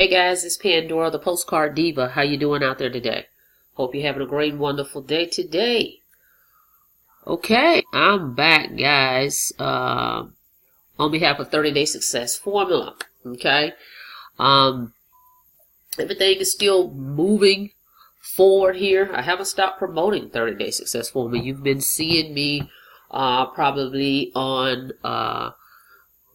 Hey guys, it's Pandora, the Postcard Diva. How you doing out there today? Hope you're having a great and wonderful day today. Okay, I'm back, guys, on behalf of 30 Day Success Formula. Okay, everything is still moving forward here. I haven't stopped promoting 30 Day Success Formula. You've been seeing me probably on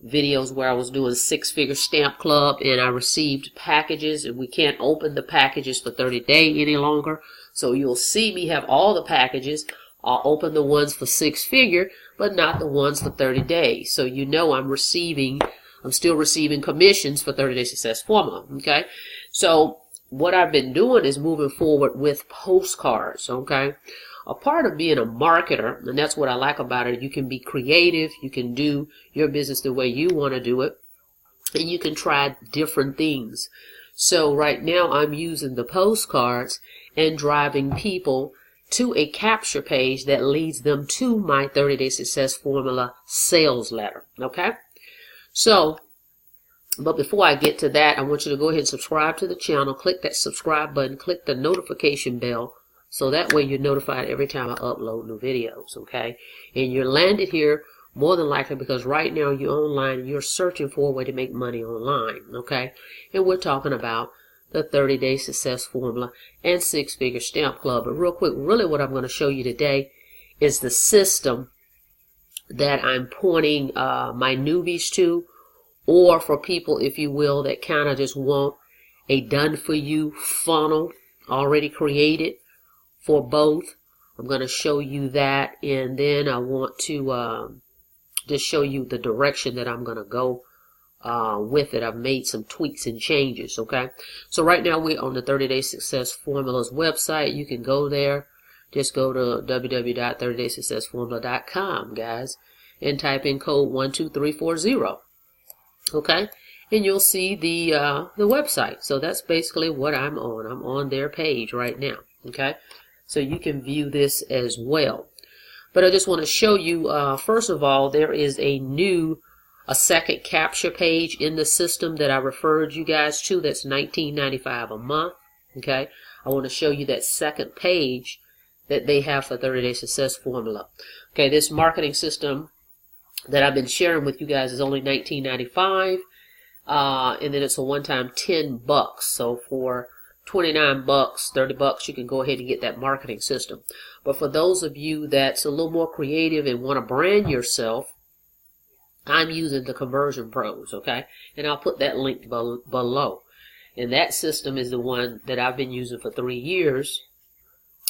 videos where I was doing 6-figure stamp club and I received packages, and we can't open the packages for 30 days any longer. So you'll see me have all the packages. I'll open the ones for 6-figure, but not the ones for 30 days. So you know I'm still receiving commissions for 30 Day Success Formula. Okay. So what I've been doing is moving forward with postcards. Okay. A part of being a marketer, and that's what I like about it, you can be creative, you can do your business the way you want to do it, and you can try different things. So right now I'm using the postcards and driving people to a capture page that leads them to my 30 Day Success Formula sales letter. Okay? So, but before I get to that, I want you to go ahead and subscribe to the channel, click that subscribe button, click the notification bell, so that way you're notified every time I upload new videos, okay? And you're landed here more than likely because right now you're online and you're searching for a way to make money online, okay? And we're talking about the 30 Day Success Formula and 6-figure stamp club. But real quick, really what I'm going to show you today is the system that I'm pointing my newbies to, or for people, if you will, that kind of just want a done-for-you funnel already created. For both, I'm going to show you that, and then I want to just show you the direction that I'm going to go with it. I've made some tweaks and changes, okay? So right now we're on the 30 Day Success Formulas website. You can go there. Just go to www.30daysuccessformula.com, guys, and type in code 12340, okay? And you'll see the website. So that's basically what I'm on. I'm on their page right now, okay? So you can view this as well. But I just want to show you, first of all, there is a second capture page in the system that I referred you guys to. That's $19.95 a month. Okay. I want to show you that second page that they have for 30 Day Success Formula. Okay. This marketing system that I've been sharing with you guys is only $19.95. And then it's a one-time $10. So for $29, $30, you can go ahead and get that marketing system. But for those of you that's a little more creative and want to brand yourself, I'm using the Conversion Pros, okay? And I'll put that link below. And that system is the one that I've been using for 3 years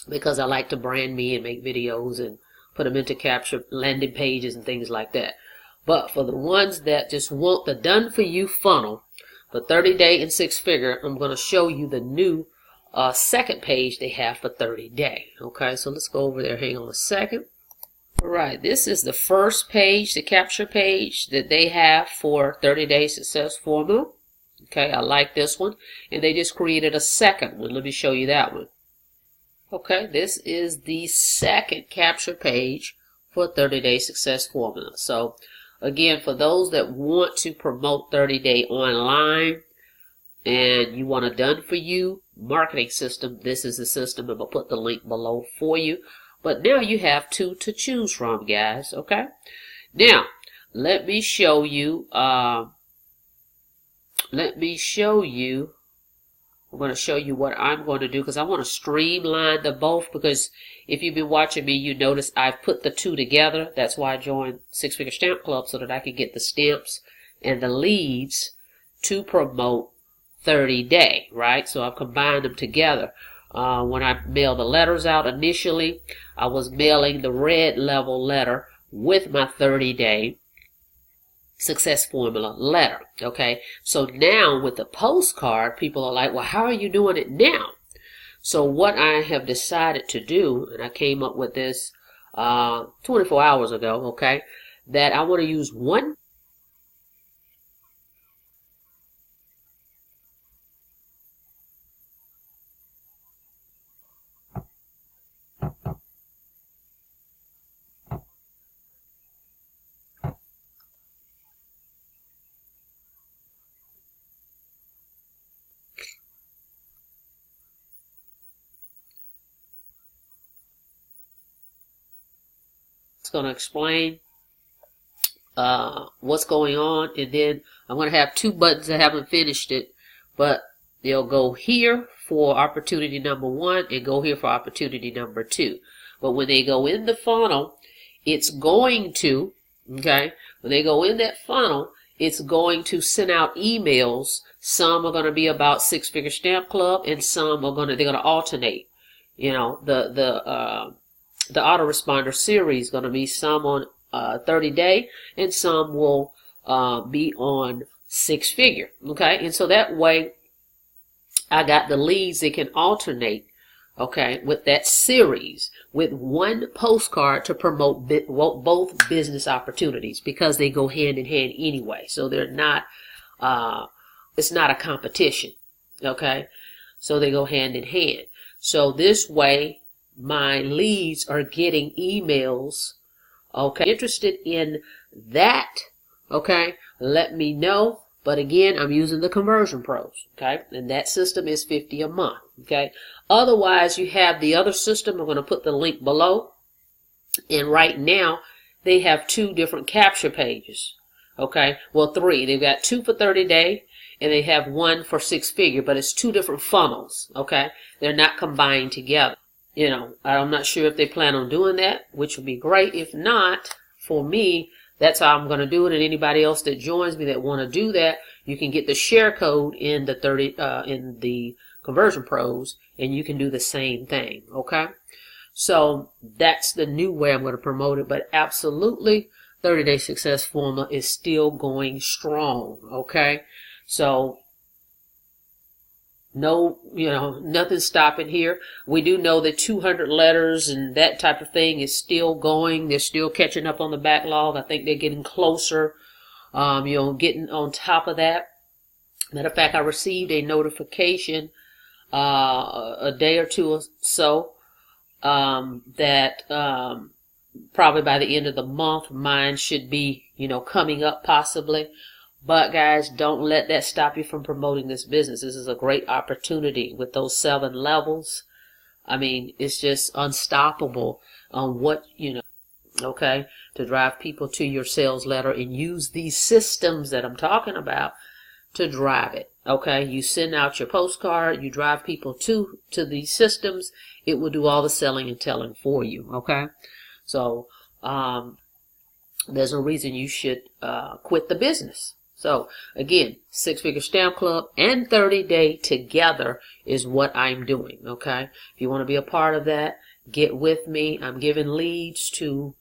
because I like to brand me and make videos and put them into capture landing pages and things like that. But for the ones that just want the done-for-you funnel, for 30 Day and 6-figure, I'm going to show you the new second page they have for 30 Day. Okay, so let's go over there. Hang on a second. All right, this is the first page, the capture page that they have for 30 Day Success Formula. Okay, I like this one. And they just created a second one. Let me show you that one. Okay, this is the second capture page for 30 Day Success Formula. So again, for those that want to promote 30 Day online and you want a done-for-you marketing system, this is the system. I'm going to put the link below for you. But now you have two to choose from, guys, okay? Now, let me show you, I'm going to show you what I'm going to do because I want to streamline the both, because if you've been watching me, you notice I've put the two together. That's why I joined 6-Figure Stamp Club, so that I can get the stamps and the leads to promote 30 Day, right? So I've combined them together. When I mailed the letters out initially, I was mailing the red level letter with my 30 Day Success Formula letter, okay? So now with the postcard, people are like, well, how are you doing it now? So what I have decided to do, and I came up with this 24 hours ago, okay, that I want to use one It's going to explain what's going on, and then I'm going to have 2 buttons that haven't finished it, but they'll go here for opportunity number 1 and go here for opportunity number 2. But when they go in the funnel, it's going to, okay, when they go in that funnel, it's going to send out emails. Some are going to be about Six Figure Stamp Club, and some are they're going to alternate. You know, the autoresponder series is going to be some on 30-day, and some will be on 6 figure. Okay, and so that way I got the leads that can alternate, okay, with that series, with 1 postcard to promote both business opportunities, because they go hand in hand anyway. So they're not, it's not a competition, okay? So they go hand in hand. So this way, my leads are getting emails, okay? Interested in that, okay? Let me know. But again, I'm using the Conversion Pros, okay? And that system is $50 a month, okay? Otherwise, you have the other system. I'm going to put the link below. And right now, they have 2 different capture pages, okay? Well, 3. They've got 2 for 30-day, and they have 1 for 6 figure, but it's 2 different funnels, okay? They're not combined together. You know, I'm not sure if they plan on doing that, which would be great. If not, for me, that's how I'm going to do it. And anybody else that joins me that want to do that, you can get the share code in the Conversion Pros, and you can do the same thing. Okay, so that's the new way I'm going to promote it. But absolutely, 30-day success formula is still going strong. Okay, so no, you know, nothing stopping here. We do know that 200 letters and that type of thing is still going. They're still catching up on the backlog. I think they're getting closer, you know, getting on top of that. Matter of fact, I received a notification a day or 2 or so that probably by the end of the month, mine should be, you know, coming up possibly. But guys, don't let that stop you from promoting this business. This is a great opportunity with those 7 levels. I mean, it's just unstoppable on what, you know, okay, to drive people to your sales letter, and use these systems that I'm talking about to drive it. Okay, you send out your postcard, you drive people to these systems. It will do all the selling and telling for you. Okay, so there's no reason you should quit the business. So again, 6 Figure Stamp Club and 30-day together is what I'm doing. Okay, if you want to be a part of that, get with me. I'm giving leads to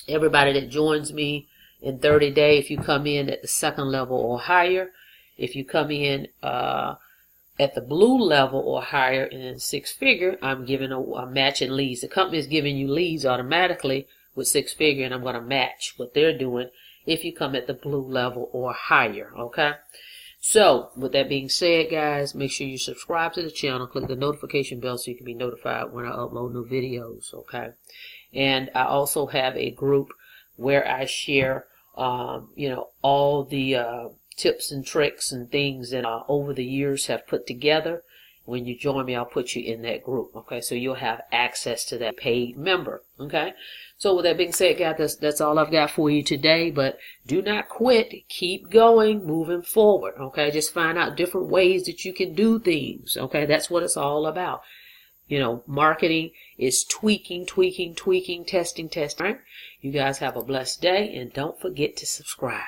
everybody that joins me in 30-day. If you come in at the 2nd level or higher, if you come in at the blue level or higher in 6 figure, I'm giving a matching leads. The company is giving you leads automatically with 6 figure, and I'm going to match what they're doing if you come at the blue level or higher. Okay, so with that being said, guys, make sure you subscribe to the channel, click the notification bell so you can be notified when I upload new videos. Okay, and I also have a group where I share you know, all the tips and tricks and things that I over the years have put together. When you join me, I'll put you in that group. Okay, so you'll have access to that paid member. Okay, so with that being said, guys, that's all I've got for you today. But do not quit. Keep going, moving forward. Okay, just find out different ways that you can do things. Okay, that's what it's all about. You know, marketing is tweaking, testing. Right? You guys have a blessed day, and don't forget to subscribe.